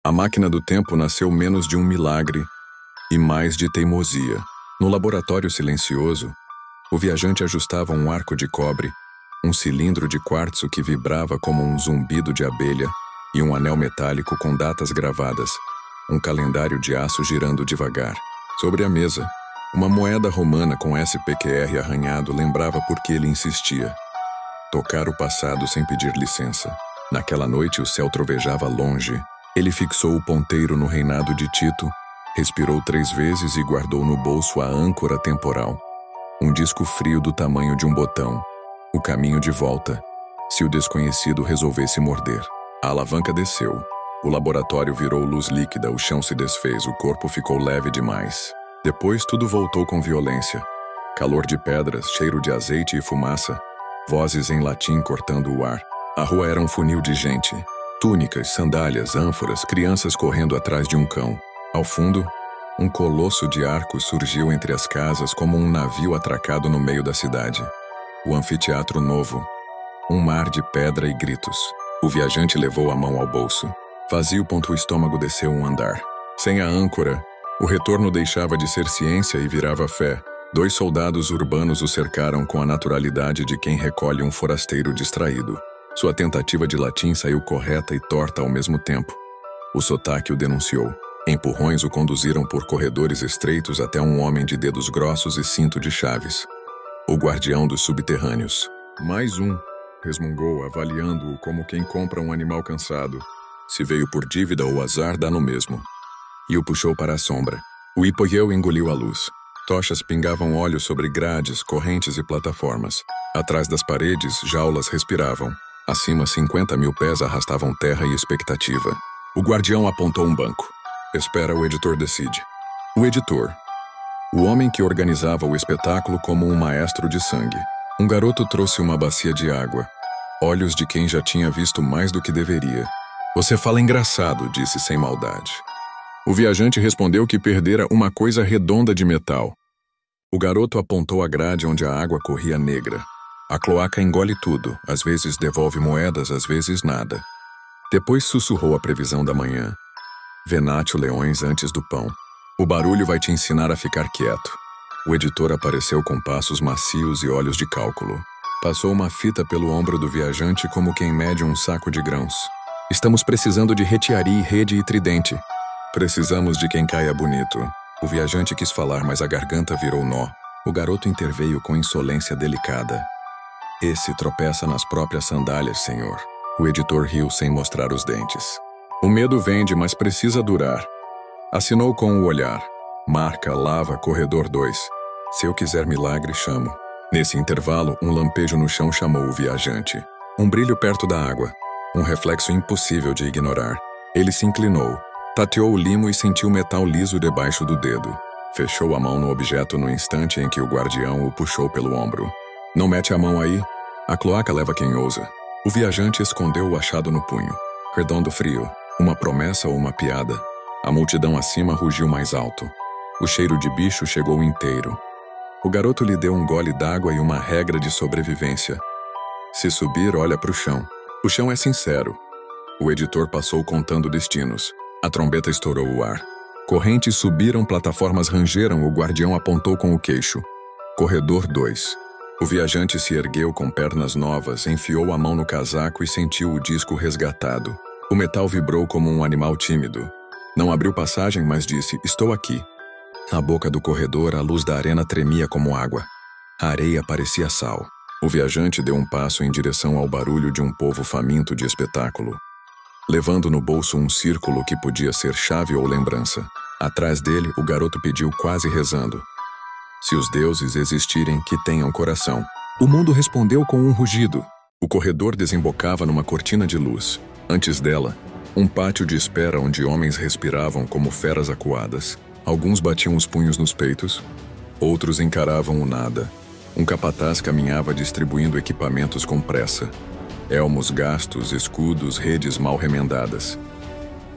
A máquina do tempo nasceu menos de um milagre e mais de teimosia. No laboratório silencioso, o viajante ajustava um arco de cobre, um cilindro de quartzo que vibrava como um zumbido de abelha e um anel metálico com datas gravadas, um calendário de aço girando devagar. Sobre a mesa, uma moeda romana com SPQR arranhado lembrava por que ele insistia. Tocar o passado sem pedir licença. Naquela noite o céu trovejava longe. Ele fixou o ponteiro no reinado de Tito, respirou 3 vezes e guardou no bolso a âncora temporal. Um disco frio do tamanho de um botão. O caminho de volta, se o desconhecido resolvesse morder. A alavanca desceu. O laboratório virou luz líquida, o chão se desfez, o corpo ficou leve demais. Depois tudo voltou com violência. Calor de pedras, cheiro de azeite e fumaça, vozes em latim cortando o ar. A rua era um funil de gente. Túnicas, sandálias, ânforas, crianças correndo atrás de um cão. Ao fundo, um colosso de arcos surgiu entre as casas como um navio atracado no meio da cidade. O anfiteatro novo. Um mar de pedra e gritos. O viajante levou a mão ao bolso. Vazio. O estômago desceu um andar. Sem a âncora, o retorno deixava de ser ciência e virava fé. 2 soldados urbanos o cercaram com a naturalidade de quem recolhe um forasteiro distraído. Sua tentativa de latim saiu correta e torta ao mesmo tempo. O sotaque o denunciou. Empurrões o conduziram por corredores estreitos até um homem de dedos grossos e cinto de chaves. O guardião dos subterrâneos. Mais um, resmungou, avaliando-o como quem compra um animal cansado. Se veio por dívida ou azar, dá no mesmo. E o puxou para a sombra. O hipogeu engoliu a luz. Tochas pingavam óleo sobre grades, correntes e plataformas. Atrás das paredes, jaulas respiravam. Acima, 50.000 pés arrastavam terra e expectativa. O guardião apontou um banco. Espera, o editor decide. O editor. O homem que organizava o espetáculo como um maestro de sangue. Um garoto trouxe uma bacia de água. Olhos de quem já tinha visto mais do que deveria. Você fala engraçado, disse sem maldade. O viajante respondeu que perdera uma coisa redonda de metal. O garoto apontou a grade onde a água corria negra. A cloaca engole tudo, às vezes devolve moedas, às vezes nada. Depois sussurrou a previsão da manhã. Venate leões antes do pão. O barulho vai te ensinar a ficar quieto. O editor apareceu com passos macios e olhos de cálculo. Passou uma fita pelo ombro do viajante como quem mede um saco de grãos. Estamos precisando de retiari, rede e tridente. Precisamos de quem caia bonito. O viajante quis falar, mas a garganta virou nó. O garoto interveio com insolência delicada. Esse tropeça nas próprias sandálias, senhor. O editor riu sem mostrar os dentes. O medo vende, mas precisa durar. Assinou com o olhar. Marca, lava, corredor 2. Se eu quiser milagre, chamo. Nesse intervalo, um lampejo no chão chamou o viajante. Um brilho perto da água. Um reflexo impossível de ignorar. Ele se inclinou. Tateou o limo e sentiu metal liso debaixo do dedo. Fechou a mão no objeto no instante em que o guardião o puxou pelo ombro. Não mete a mão aí? A cloaca leva quem ousa. O viajante escondeu o achado no punho. Redondo frio. Uma promessa ou uma piada? A multidão acima rugiu mais alto. O cheiro de bicho chegou inteiro. O garoto lhe deu um gole d'água e uma regra de sobrevivência. Se subir, olha para o chão. O chão é sincero. O editor passou contando destinos. A trombeta estourou o ar. Correntes subiram, plataformas rangeram, o guardião apontou com o queixo. Corredor 2. O viajante se ergueu com pernas novas, enfiou a mão no casaco e sentiu o disco resgatado. O metal vibrou como um animal tímido. Não abriu passagem, mas disse, estou aqui. Na boca do corredor, a luz da arena tremia como água. A areia parecia sal. O viajante deu um passo em direção ao barulho de um povo faminto de espetáculo, levando no bolso um círculo que podia ser chave ou lembrança. Atrás dele, o garoto pediu quase rezando. Se os deuses existirem, que tenham coração. O mundo respondeu com um rugido. O corredor desembocava numa cortina de luz. Antes dela, um pátio de espera onde homens respiravam como feras acuadas. Alguns batiam os punhos nos peitos, outros encaravam o nada. Um capataz caminhava distribuindo equipamentos com pressa. Elmos gastos, escudos, redes mal remendadas.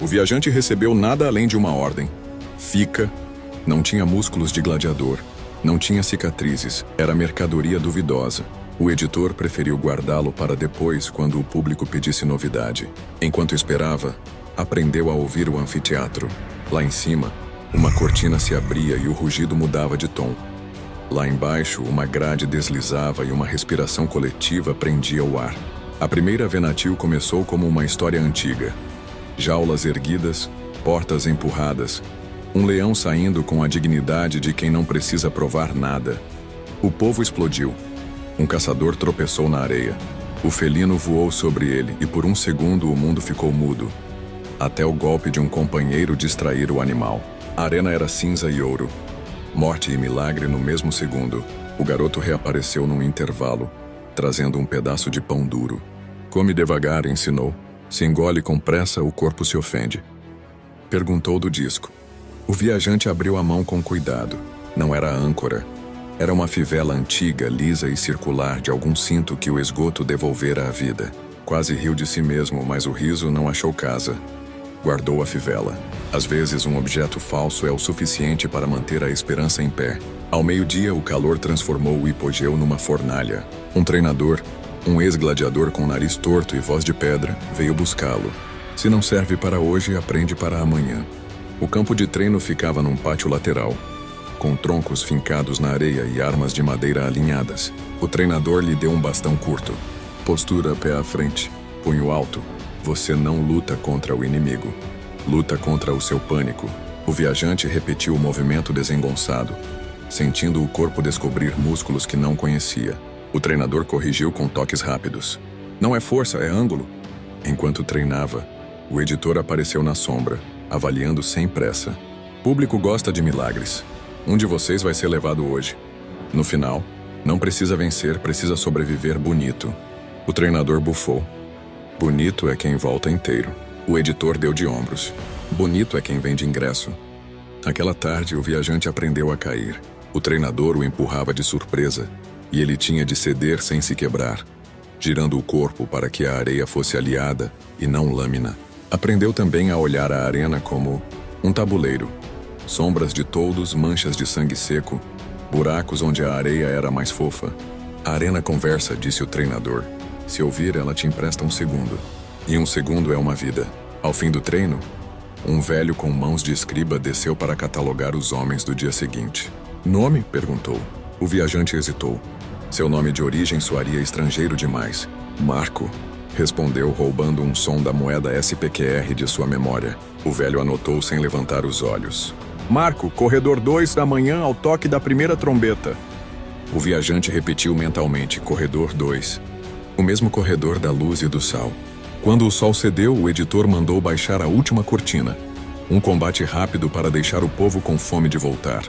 O viajante recebeu nada além de uma ordem. Fica. Não tinha músculos de gladiador. Não tinha cicatrizes. Era mercadoria duvidosa. O editor preferiu guardá-lo para depois, quando o público pedisse novidade. Enquanto esperava, aprendeu a ouvir o anfiteatro. Lá em cima, uma cortina se abria e o rugido mudava de tom. Lá embaixo, uma grade deslizava e uma respiração coletiva prendia o ar. A primeira Venatil começou como uma história antiga. Jaulas erguidas, portas empurradas, um leão saindo com a dignidade de quem não precisa provar nada. O povo explodiu. Um caçador tropeçou na areia. O felino voou sobre ele e por um segundo o mundo ficou mudo, até o golpe de um companheiro distrair o animal. A arena era cinza e ouro. Morte e milagre no mesmo segundo. O garoto reapareceu num intervalo, trazendo um pedaço de pão duro. Come devagar, ensinou. Se engole com pressa, o corpo se ofende. Perguntou do disco. O viajante abriu a mão com cuidado. Não era âncora. Era uma fivela antiga, lisa e circular de algum cinto que o esgoto devolvera à vida. Quase riu de si mesmo, mas o riso não achou casa. Guardou a fivela. Às vezes, um objeto falso é o suficiente para manter a esperança em pé. Ao meio-dia, o calor transformou o hipogeu numa fornalha. Um treinador, um ex-gladiador com nariz torto e voz de pedra, veio buscá-lo. Se não serve para hoje, aprende para amanhã. O campo de treino ficava num pátio lateral, com troncos fincados na areia e armas de madeira alinhadas. O treinador lhe deu um bastão curto. Postura pé à frente, punho alto. Você não luta contra o inimigo. Luta contra o seu pânico. O viajante repetiu o movimento desengonçado, sentindo o corpo descobrir músculos que não conhecia. O treinador corrigiu com toques rápidos. Não é força, é ângulo. Enquanto treinava, o editor apareceu na sombra, avaliando sem pressa. Público gosta de milagres. Um de vocês vai ser levado hoje. No final, não precisa vencer, precisa sobreviver bonito. O treinador bufou. Bonito é quem volta inteiro. O editor deu de ombros. Bonito é quem vende ingresso. Aquela tarde, o viajante aprendeu a cair. O treinador o empurrava de surpresa, e ele tinha de ceder sem se quebrar, girando o corpo para que a areia fosse aliada e não lâmina. Aprendeu também a olhar a arena como um tabuleiro. Sombras de toldos, manchas de sangue seco, buracos onde a areia era mais fofa. A arena conversa, disse o treinador. Se ouvir, ela te empresta um segundo. E um segundo é uma vida. Ao fim do treino, um velho com mãos de escriba desceu para catalogar os homens do dia seguinte. Nome? Perguntou. O viajante hesitou. Seu nome de origem soaria estrangeiro demais. Marco, respondeu, roubando um som da moeda SPQR de sua memória. O velho anotou sem levantar os olhos. Marco, corredor 2 da manhã ao toque da primeira trombeta. O viajante repetiu mentalmente, corredor 2. O mesmo corredor da luz e do sal. Quando o sol cedeu, o editor mandou baixar a última cortina. Um combate rápido para deixar o povo com fome de voltar.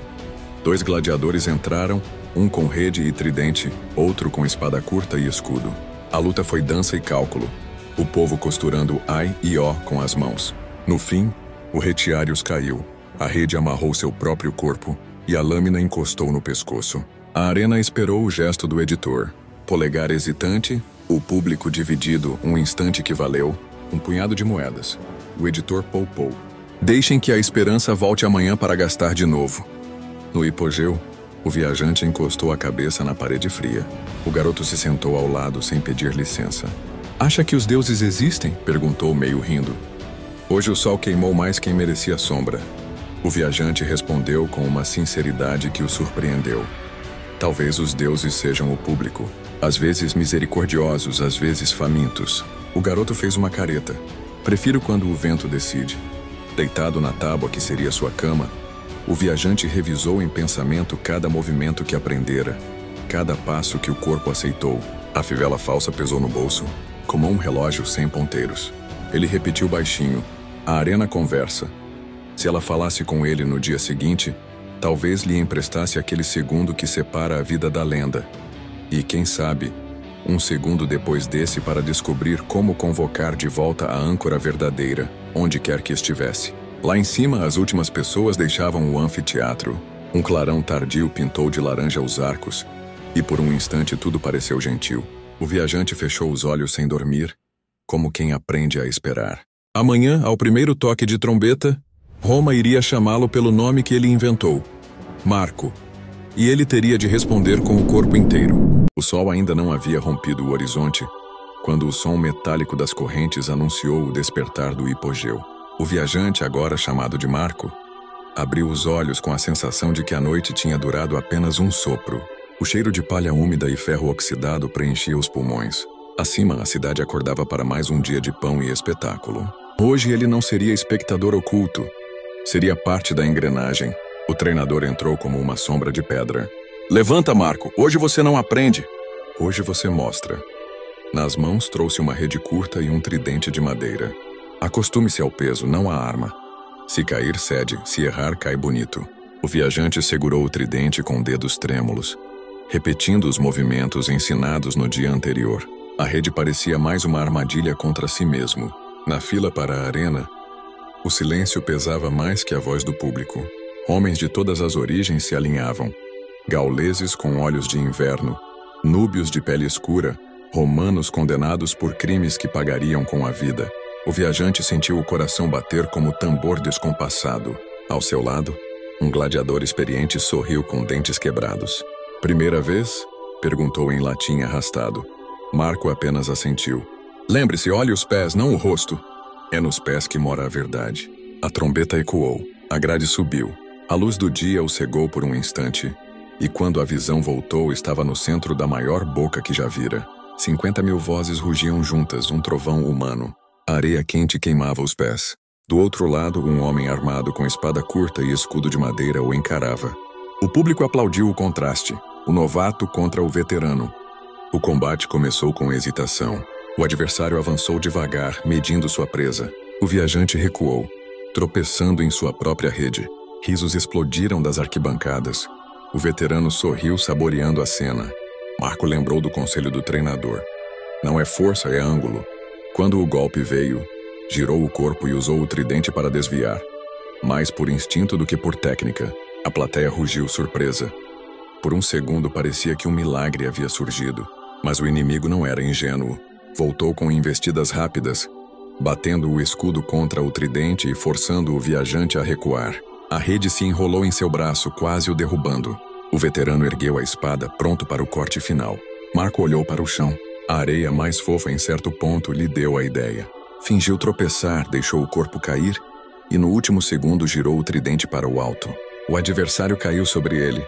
2 gladiadores entraram, um com rede e tridente, outro com espada curta e escudo. A luta foi dança e cálculo, o povo costurando ai e ó com as mãos. No fim, o retiários caiu, a rede amarrou seu próprio corpo e a lâmina encostou no pescoço. A arena esperou o gesto do editor. Polegar hesitante, o público dividido, um instante que valeu, um punhado de moedas. O editor poupou. Deixem que a esperança volte amanhã para gastar de novo. No hipogeu, o viajante encostou a cabeça na parede fria. O garoto se sentou ao lado sem pedir licença. Acha que os deuses existem? Perguntou meio rindo. Hoje o sol queimou mais quem merecia sombra. O viajante respondeu com uma sinceridade que o surpreendeu. Talvez os deuses sejam o público. Às vezes misericordiosos, às vezes famintos. O garoto fez uma careta. Prefiro quando o vento decide. Deitado na tábua que seria sua cama, o viajante revisou em pensamento cada movimento que aprendera, cada passo que o corpo aceitou. A fivela falsa pesou no bolso, como um relógio sem ponteiros. Ele repetiu baixinho, a arena conversa. Se ela falasse com ele no dia seguinte, talvez lhe emprestasse aquele segundo que separa a vida da lenda. E, quem sabe, um segundo depois desse para descobrir como convocar de volta a âncora verdadeira, onde quer que estivesse. Lá em cima, as últimas pessoas deixavam o anfiteatro. Um clarão tardio pintou de laranja os arcos, e por um instante tudo pareceu gentil. O viajante fechou os olhos sem dormir, como quem aprende a esperar. Amanhã, ao primeiro toque de trombeta, Roma iria chamá-lo pelo nome que ele inventou, Marco, e ele teria de responder com o corpo inteiro. O sol ainda não havia rompido o horizonte, quando o som metálico das correntes anunciou o despertar do hipogeu. O viajante, agora chamado de Marco, abriu os olhos com a sensação de que a noite tinha durado apenas um sopro. O cheiro de palha úmida e ferro oxidado preenchia os pulmões. Acima, a cidade acordava para mais um dia de pão e espetáculo. Hoje ele não seria espectador oculto. Seria parte da engrenagem. O treinador entrou como uma sombra de pedra. Levanta, Marco! Hoje você não aprende! Hoje você mostra. Nas mãos trouxe uma rede curta e um tridente de madeira. Acostume-se ao peso, não à arma. Se cair, cede. Se errar, cai bonito. O viajante segurou o tridente com dedos trêmulos, repetindo os movimentos ensinados no dia anterior. A rede parecia mais uma armadilha contra si mesmo. Na fila para a arena, o silêncio pesava mais que a voz do público. Homens de todas as origens se alinhavam. Gauleses com olhos de inverno, núbios de pele escura, romanos condenados por crimes que pagariam com a vida. O viajante sentiu o coração bater como tambor descompassado. Ao seu lado, um gladiador experiente sorriu com dentes quebrados. Primeira vez? Perguntou em latim arrastado. Marco apenas assentiu. Lembre-se, olhe os pés, não o rosto. É nos pés que mora a verdade. A trombeta ecoou. A grade subiu. A luz do dia o cegou por um instante. E quando a visão voltou, estava no centro da maior boca que já vira. 50.000 vozes rugiam juntas, um trovão humano. A areia quente queimava os pés. Do outro lado, um homem armado com espada curta e escudo de madeira o encarava. O público aplaudiu o contraste. O novato contra o veterano. O combate começou com hesitação. O adversário avançou devagar, medindo sua presa. O viajante recuou, tropeçando em sua própria rede. Risos explodiram das arquibancadas. O veterano sorriu, saboreando a cena. Marco lembrou do conselho do treinador. Não é força, é ângulo. Quando o golpe veio, girou o corpo e usou o tridente para desviar. Mais por instinto do que por técnica. A plateia rugiu surpresa. Por um segundo parecia que um milagre havia surgido. Mas o inimigo não era ingênuo. Voltou com investidas rápidas, batendo o escudo contra o tridente e forçando o viajante a recuar. A rede se enrolou em seu braço, quase o derrubando. O veterano ergueu a espada, pronto para o corte final. Marco olhou para o chão. A areia mais fofa em certo ponto lhe deu a ideia. Fingiu tropeçar, deixou o corpo cair e no último segundo girou o tridente para o alto. O adversário caiu sobre ele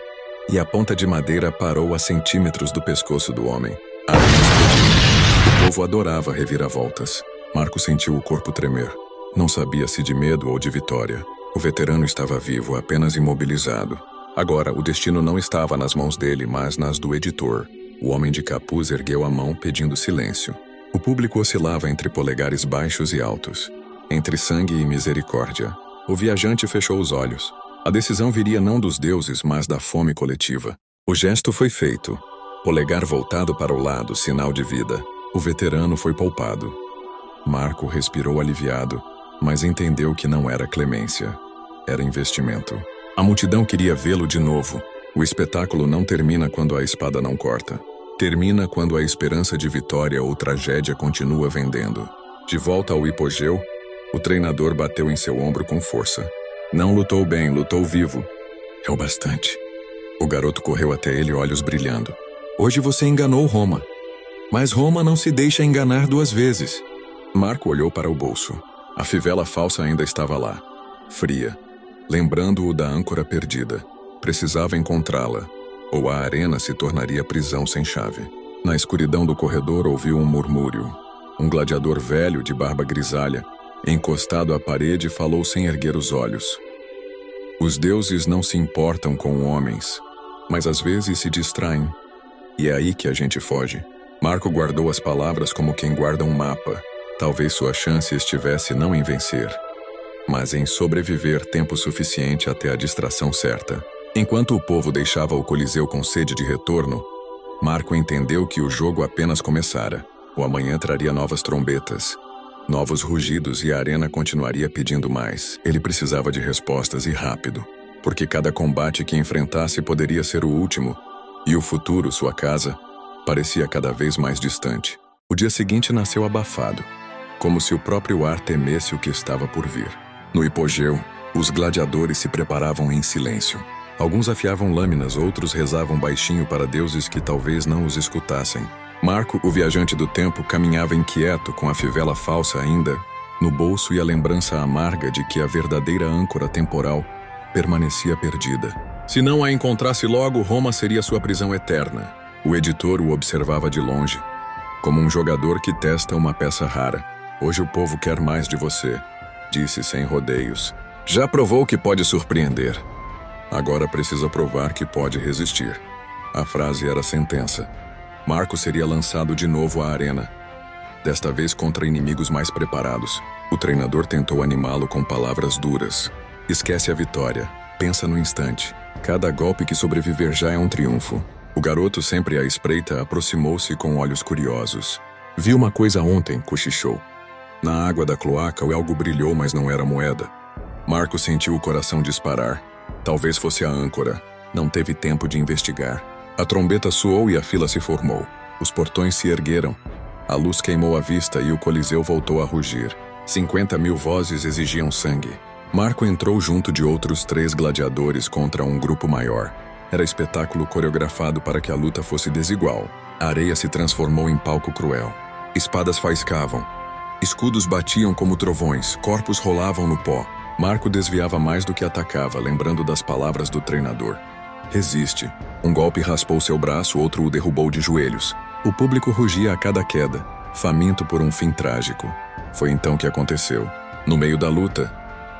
e a ponta de madeira parou a centímetros do pescoço do homem. A areia explodiu. O povo adorava reviravoltas. Marco sentiu o corpo tremer. Não sabia se de medo ou de vitória. O veterano estava vivo, apenas imobilizado. Agora, o destino não estava nas mãos dele, mas nas do editor. O homem de capuz ergueu a mão, pedindo silêncio. O público oscilava entre polegares baixos e altos, entre sangue e misericórdia. O viajante fechou os olhos. A decisão viria não dos deuses, mas da fome coletiva. O gesto foi feito. Polegar voltado para o lado, sinal de vida. O veterano foi poupado. Marco respirou aliviado, mas entendeu que não era clemência. Era investimento. A multidão queria vê-lo de novo. O espetáculo não termina quando a espada não corta. Termina quando a esperança de vitória ou tragédia continua vendendo. De volta ao hipogeu, o treinador bateu em seu ombro com força. Não lutou bem, lutou vivo. É o bastante. O garoto correu até ele, olhos brilhando. Hoje você enganou Roma. Mas Roma não se deixa enganar duas vezes. Marco olhou para o bolso. A fivela falsa ainda estava lá, fria, lembrando-o da âncora perdida. Precisava encontrá-la, ou a arena se tornaria prisão sem chave. Na escuridão do corredor ouviu um murmúrio. Um gladiador velho, de barba grisalha, encostado à parede, falou sem erguer os olhos. Os deuses não se importam com homens, mas às vezes se distraem. E é aí que a gente foge. Marco guardou as palavras como quem guarda um mapa. Talvez sua chance estivesse não em vencer, mas em sobreviver tempo suficiente até a distração certa. Enquanto o povo deixava o Coliseu com sede de retorno, Marco entendeu que o jogo apenas começara. O amanhã traria novas trombetas, novos rugidos e a arena continuaria pedindo mais. Ele precisava de respostas e rápido, porque cada combate que enfrentasse poderia ser o último, e o futuro, sua casa, parecia cada vez mais distante. O dia seguinte nasceu abafado, como se o próprio ar temesse o que estava por vir. No hipogeu, os gladiadores se preparavam em silêncio. Alguns afiavam lâminas, outros rezavam baixinho para deuses que talvez não os escutassem. Marco, o viajante do tempo, caminhava inquieto, com a fivela falsa ainda No bolso e a lembrança amarga de que a verdadeira âncora temporal permanecia perdida. Se não a encontrasse logo, Roma seria sua prisão eterna. O editor o observava de longe, como um jogador que testa uma peça rara. Hoje o povo quer mais de você, disse sem rodeios. Já provou que pode surpreender. Agora precisa provar que pode resistir. A frase era sentença. Marco seria lançado de novo à arena, desta vez contra inimigos mais preparados. O treinador tentou animá-lo com palavras duras. Esquece a vitória. Pensa no instante. Cada golpe que sobreviver já é um triunfo. O garoto, sempre à espreita, aproximou-se com olhos curiosos. Vi uma coisa ontem, cochichou. Na água da cloaca, o algo brilhou, mas não era moeda. Marco sentiu o coração disparar. Talvez fosse a âncora. Não teve tempo de investigar. A trombeta soou e a fila se formou. Os portões se ergueram. A luz queimou a vista e o Coliseu voltou a rugir. 50.000 vozes exigiam sangue. Marco entrou junto de outros 3 gladiadores contra um grupo maior. Era espetáculo coreografado para que a luta fosse desigual. A areia se transformou em palco cruel. Espadas faiscavam. Escudos batiam como trovões, corpos rolavam no pó. Marco desviava mais do que atacava, lembrando das palavras do treinador. Resiste. Um golpe raspou seu braço, outro o derrubou de joelhos. O público rugia a cada queda, faminto por um fim trágico. Foi então que aconteceu. No meio da luta,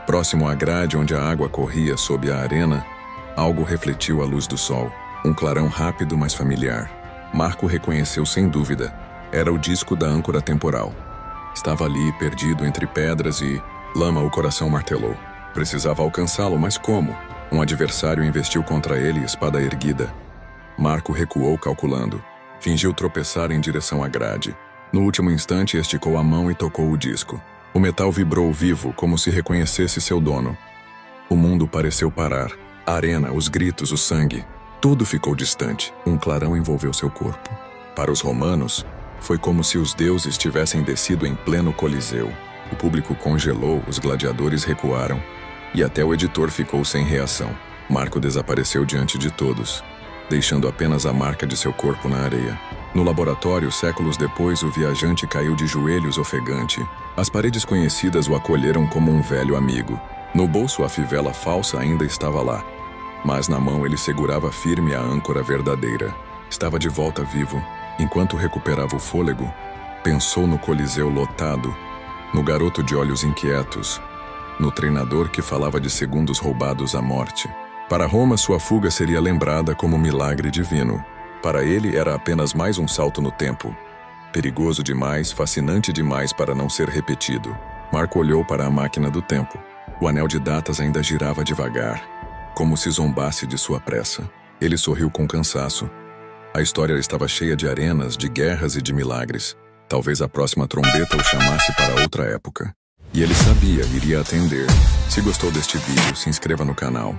próximo à grade onde a água corria sob a arena, algo refletiu a luz do sol. Um clarão rápido, mas familiar. Marco reconheceu sem dúvida. Era o disco da âncora temporal. Estava ali, perdido entre pedras e lama. O coração martelou. Precisava alcançá-lo, mas como? Um adversário investiu contra ele, espada erguida. Marco recuou, calculando. Fingiu tropeçar em direção à grade. No último instante, esticou a mão e tocou o disco. O metal vibrou vivo, como se reconhecesse seu dono. O mundo pareceu parar. A arena, os gritos, o sangue. Tudo ficou distante. Um clarão envolveu seu corpo. Para os romanos, foi como se os deuses tivessem descido em pleno Coliseu. O público congelou, os gladiadores recuaram, e até o editor ficou sem reação. Marco desapareceu diante de todos, deixando apenas a marca de seu corpo na areia. No laboratório, séculos depois, o viajante caiu de joelhos ofegante. As paredes conhecidas o acolheram como um velho amigo. No bolso, a fivela falsa ainda estava lá, mas na mão ele segurava firme a âncora verdadeira. Estava de volta vivo. Enquanto recuperava o fôlego, pensou no Coliseu lotado, no garoto de olhos inquietos, no treinador que falava de segundos roubados à morte. Para Roma, sua fuga seria lembrada como um milagre divino. Para ele, era apenas mais um salto no tempo. Perigoso demais, fascinante demais para não ser repetido. Marco olhou para a máquina do tempo. O anel de datas ainda girava devagar, como se zombasse de sua pressa. Ele sorriu com cansaço. A história estava cheia de arenas, de guerras e de milagres. Talvez a próxima trombeta o chamasse para outra época. E ele sabia, iria atender. Se gostou deste vídeo, se inscreva no canal.